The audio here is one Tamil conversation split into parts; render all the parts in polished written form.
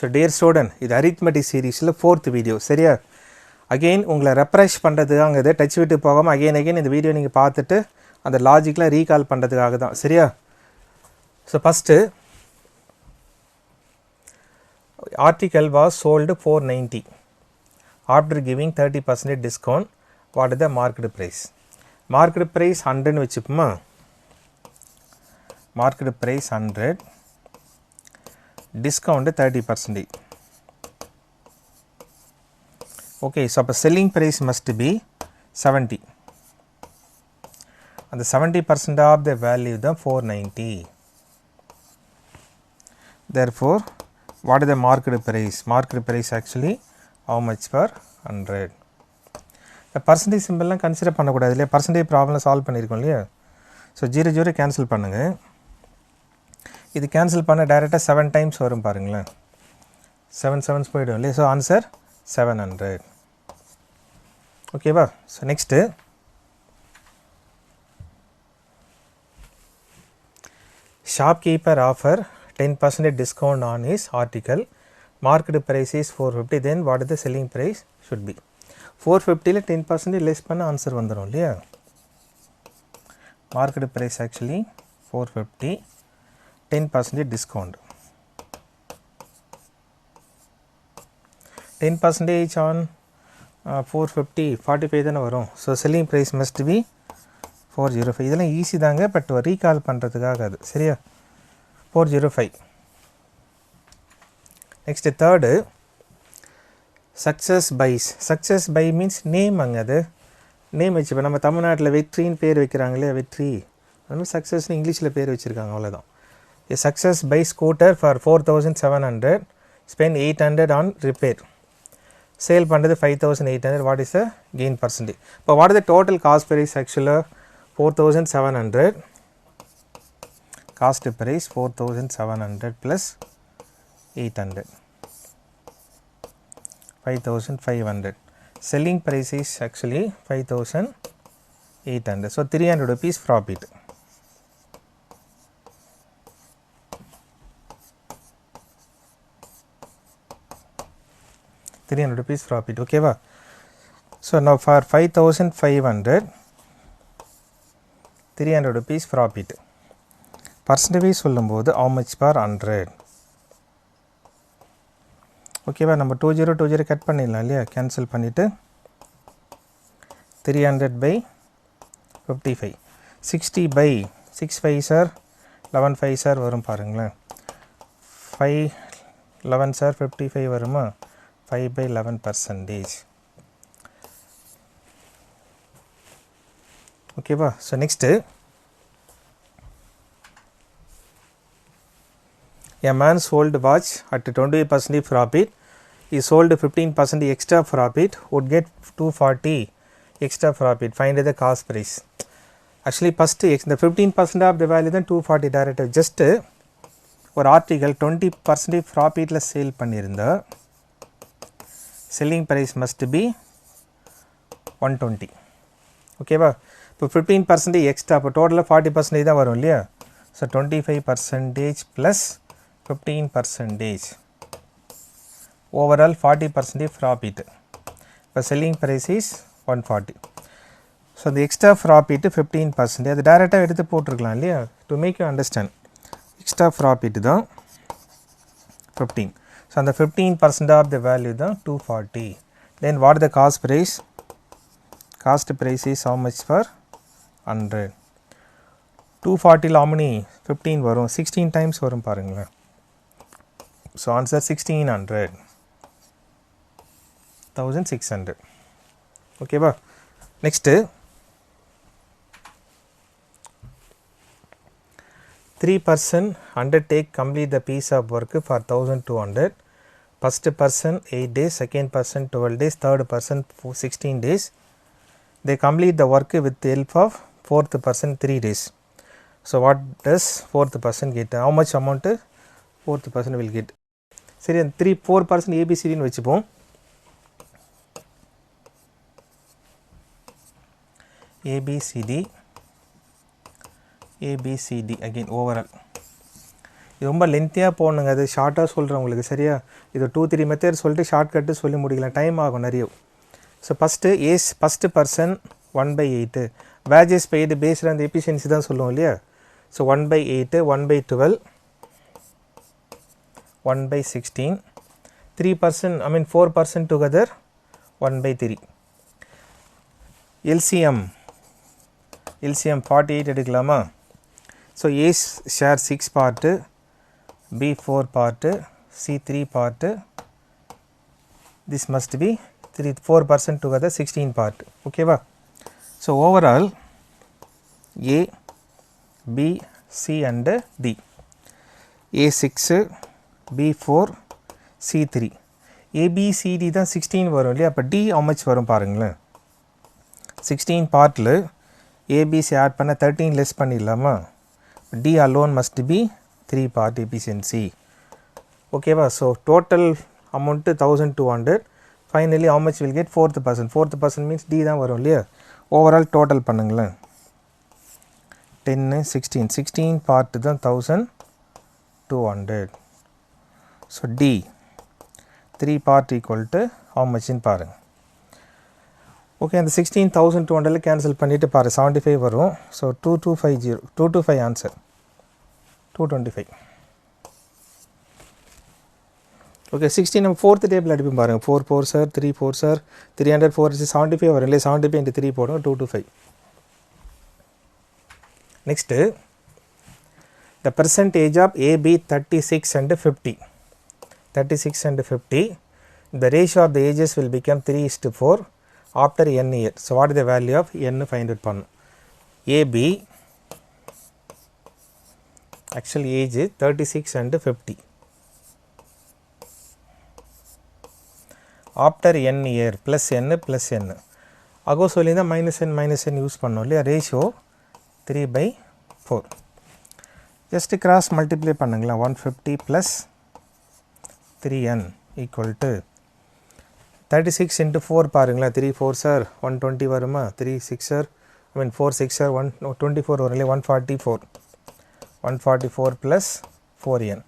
So dear student, இது arithmetic seriesல 4th video சரியா? again உங்களை refresh பண்ணுறதுக்காக இதை டச் விட்டு போகாமல் again இந்த வீடியோ நீங்கள் பார்த்துட்டு அந்த லாஜிக்கில் ரீகால் பண்ணுறதுக்காக தான் சரியா? So first article was sold 490 after giving 30% discount. What is the market price? Market price 100 வச்சுப்போமா? Market price 100, discount 30%. Okay, so selling price must be 70 and the 70% of the value the 490. Therefore, what is the market price? Market price actually how much per 100? The percentage symbol consider பண்ணக்கூடாது இல்லையா? percentage problem solve பண்ணியிருக்கோம் இல்லையா? ஸோ 0 கேன்சல் பண்ணுங்க. இது கேன்சல் பண்ண டைரெக்டாக 7 டைம்ஸ் வரும் பாருங்களேன். 7 7s போய்டும் இல்லையா? So answer 700. ஓகேவா? So next shopkeeper offer 10% discount on his article. Market price is 450. Then what is the selling price should be? 450ல 10% less பண்ண ஆன்சர் வந்துடும் இல்லையா? Market price actually 450, 10% discount. 10% on 450, 45 தானே வரும். So selling price must be 405. இதெல்லாம் ஈஸி தாங்க, பட் ரீகால் பண்ணுறதுக்காக அது சரியா? 405. Next third successive. Successive means name. அங்கே அது நேம் வச்சுப்போ நம்ம தமிழ்நாட்டில் வெற்றின்னு பேர் வைக்கிறாங்க இல்லையா? வெற்றி அதுமாதிரி சக்ஸஸ்னு இங்கிலீஷில் பேர் வச்சுருக்காங்க, அவ்வளோதான். A success buy scooter for 4700, spend 800 on repair, sale பண்ணுறது 5800. what is the gain percentage? இப்போ what is the total cost price? actually 4700, cost price 4700 plus 800, 5500. selling price is actually 5800, so 300 rupees profit. ₹300 profit. okay va? So now for 5500, 300 rupees profit. percentage சொல்லும்போது how much per 100? ஓகேவா? நம்ம 20 கட் பண்ணிடலாம் இல்லையா? கேன்சல் பண்ணிவிட்டு 300 by 55, 60 by 6 5 சார் 11 5 சார் வரும் பாருங்களேன். 5 11 சார் 55 வருமா? 5 by 11%. ஓகேவா? So next a man sold watch at 20% profit. He sold 15% extra profit, would get 240 extra profit. Find the cost price. Actually first the 15% of the value then 240 direct. just ஒரு ஆர்டிகல் 20% ப்ராஃபிட்டில் சேல் பண்ணியிருந்தா selling price must be 120. ஓகேவா? இப்போ 15% எக்ஸ்ட்ரா, இப்போ டோட்டலாக 40% தான் வரும் இல்லையா? So 25% plus 15%, overall 40% profit. இப்போ செல்லிங் ப்ரைஸ் இஸ் 140. ஸோ அந்த எக்ஸ்ட்ரா ப்ராஃபிட்டு 15%, அது டைரெக்டாக எடுத்து போட்டிருக்கலாம் இல்லையா? To make you understand, extra profit தான் 15. ஸோ அந்த 15% ஆஃப் த வேல்யூ தான் 240. Then what the cost price? Cost price is how much for 100. 240ல் how many 15 வரும்? 16 டைம்ஸ் வரும் பாருங்களேன். So answer 1600, 1600. ஓகேவா? Next 3% undertake complete the piece of work for 1200. First person 8 days, second person 12 days, third person 16 days. They complete the work with the help of fourth person 3 days. So what does fourth person get? How much amount fourth person will get? சரி, 4% ABCDன்னு வச்சுப்போம். ABCD again overall. ரொம்ப லென்த்தியாக போகணுங்க, அது ஷார்ட்டாக சொல்கிறேன் உங்களுக்கு சரியா. இது 2-3 மெத்தட் சொல்லிட்டு ஷார்ட்கட்டு சொல்லி முடிக்கலாம், டைம் ஆகும் நிறைய. So first person 1/8 wages paid based அந்த எஃபிஷியன்சி தான் சொல்லுவோம் இல்லையா. So 1/8 1/12 1/16 3%, 4% together 1/3. LCM 48 எடுக்கலாமா. So A share 6 part, B 4 part, C 3 part, this must be 4% together 16 part. ஓகேவா. So overall A, B, C and D. A 6, B 4, C 3. ABCD தான் 16 வரும் இல்லையா. அப்போ D how much வரும் பாருங்களேன். 16 பார்ட்டில் ABC ஆட் பண்ண 13 லெஸ் பண்ணிடலாமா. D alone must be 3 part efficiency. ஓகேவா. So total amount 1200. Finally how much will get 4th person means D தான் வரும் இல்லையா. ஓவரால் டோட்டல் பண்ணுங்களேன். 10 16 பார்ட்டு தான் 1200. So D 3 part equal to how much ன்னு பாருங்க. ஓகே, அந்த 16,200 கேன்சல் பண்ணிவிட்டு பாரு 75 வரும். So 2250 answer 225. ஓகே, 16 நம்ம 4th டேபிள் அடிப்போம் பாருங்கள். 4 4 சார் 3 4 சார் 300 4 75 வரும் இல்லையா. 75 into 3 போடும் 225. Next the percentage of AB 36 and 50. 36 and 50. The ratio of the ages will become 3:4 after n year. So what is the value of n find out பண்ணணும். AB actually age is 36 and 50 after n year plus n plus n. Ago சொல்லியிருந்தா minus n யூஸ் பண்ணோம் இல்லையா. ரேஷியோ 3/4. ஜஸ்ட் கிராஸ் மல்டிப்ளை பண்ணுங்களா. 150 plus 3n equal to 36 into 4 பாருங்களா. 3 4 சார் 120 வருமா. 3 6 சார் 4 6 சார் 124 வரும் இல்லையா. 144 plus 4n.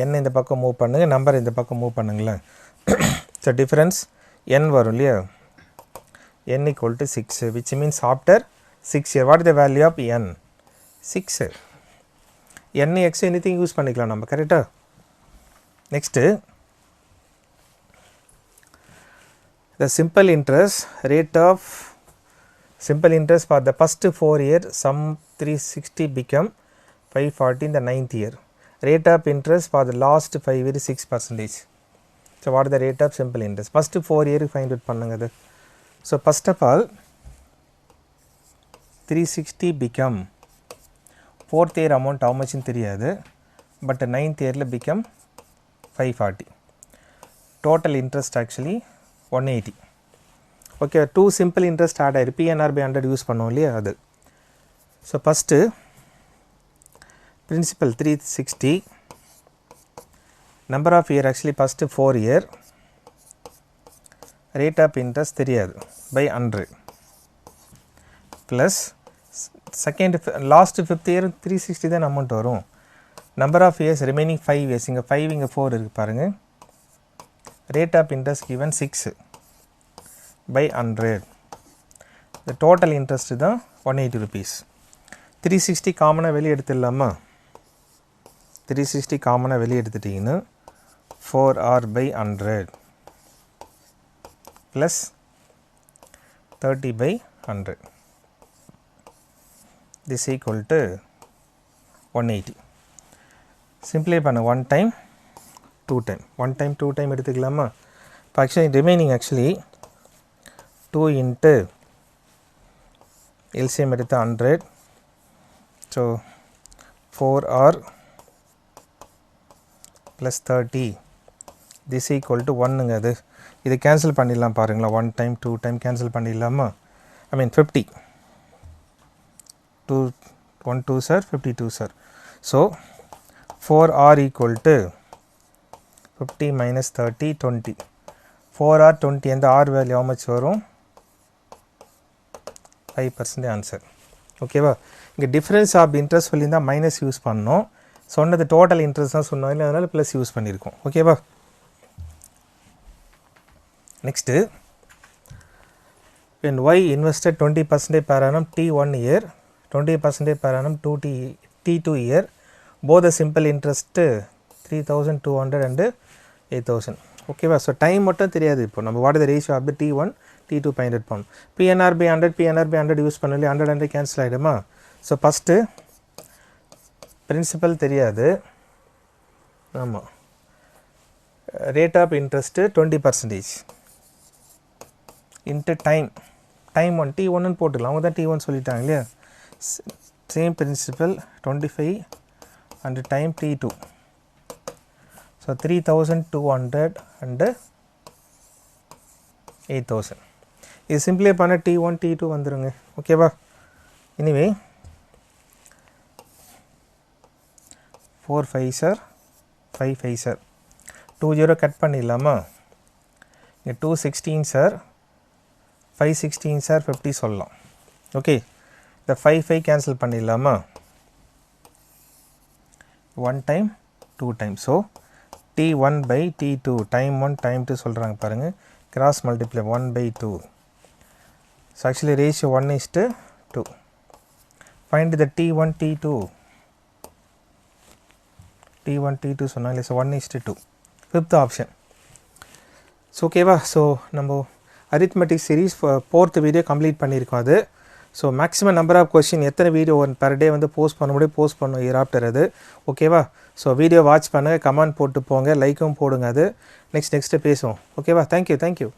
n இந்த பக்கம் மூவ் பண்ணுங்கள், நம்பர் இந்த பக்கம் மூவ் பண்ணுங்களேன். ஸோ டிஃப்ரென்ஸ் n வரும் இல்லையா. n equal to 6 which means after 6 year. what is the value of n? 6. n x anything use பண்ணிக்கலாம் நம்ம, கரெக்டாக. Next the simple interest rate of simple interest for the first 4 year sum 360 become 540 in the 9th year. Rate of interest for the last 5 year is 6%. So what is the rate of simple interest? First 4 year find out பண்ணுங்க அது. So first of all 360 become 4th year amount how much ன்னு தெரியாது, but 9th yearல become 540. Total interest actually 180. Okay, 2 simple interest add ஆயிரு. PNR/100 யூஸ் பண்ணோம் இல்லையா அது. So first principal 360, number of year actually first 4 year, rate of interest தெரியாது by 100 plus second last 5th year 360 தான் அமௌண்ட் வரும். Number of years remaining 5 years, இங்கே 5 இங்கே 4 இருக்குது பாருங்கள். rate of interest given 6 by 100. the total interest தான் 180 rupees. 360 காமனாக வெளியே எடுத்துடலாமா. 360 காமனாக வெளியே எடுத்துட்டிங்கன்னா 4r by 100 plus 30 by 100. this equal to 180. சிம்பிளை பண்ண 1 time 2 time 1 time 2 time எடுத்துக்கலாமா. இப்போ actually remaining actually 2 into LCM எடுத்து 100. So 4r plus 30 this equal to 1ங்க. அது இது கேன்சல் பண்ணிடலாம் பாருங்களா. 1 time 2 time கேன்சல் பண்ணிடலாமா. 50 2 1 2 sir 52 sir. So 4r equal to 50 minus 30 20. 4r 20 எந்த r வேல்யூ how much வரும் 5% ஆன்சர். ஓகேவா. இங்கே டிஃப்ரென்ஸ் ஆஃப் இன்ட்ரெஸ்ட் சொல்லியிருந்தால் மைனஸ் யூஸ் பண்ணோம். சொன்னது டோட்டல் இன்ட்ரெஸ்ட் தான் சொன்னோம் இல்லை, அதனால் ப்ளஸ் யூஸ் பண்ணியிருக்கோம். ஓகேவா? Next, when y invested 20% per annum t 1 year, 20% per annum t 2 year, both the simple interest 3200 and 8000. ஓகேவா? ஸோ டைம் மட்டும் தெரியாது. இப்போ நம்ம what the ratio of the T1 T2 500 பண்ணணும். PNR by 100 PNR by 100 use பண்ணல, 100 கேன்சல் ஆகிடுமா? ஸோ ஃபஸ்ட்டு பிரின்சிபல் தெரியாது. ஆமாம், rate of interest 20% into time, time 1 T1 போட்டுக்கலாம். அவங்க தான் T1 சொல்லிட்டாங்க இல்லையா? Same principal 25 and time T2. So 3200 and 8000. இது சிம்பிளே பண்ண T1 T2 வந்துடுங்க. ஓகேவா? எனிவே 4 5 சார் 5 5 சார் 20 கட் பண்ணிடலாமா? இங்கே 216 சார் 516 சார் 50 சொல்லலாம். ஓகே, இந்த 5 5 கேன்சல் பண்ணிடலாமா? 1 time 2 time. So T1 by T2 time 1 time 2 சொல்கிறாங்க பாருங்கள். Cross multiply 1 by 2. So actually ratio 1:2. Find the T1 T2. T1 T2 சொன்னாங்க இல்லை. ஸோ 1:2. Fifth option. ஸோ ஓகேவா? ஸோ நம்ம arithmetic series 4th video complete பண்ணியிருக்கோம். அது so maximum number of question எத்தனை வீடியோ பர் டே வந்து போஸ்ட் பண்ண முடியும் போஸ்ட் பண்ணும் இயர் ஆஃப்டர் அது. ஓகேவா? ஸோ வீடியோ வாட்ச் பண்ணுங்கள், கமெண்ட் போட்டு போங்க, லைக்கும் போடுங்க. அது நெக்ஸ்ட்டு பேசுவோம். ஓகேவா? தேங்க்யூ.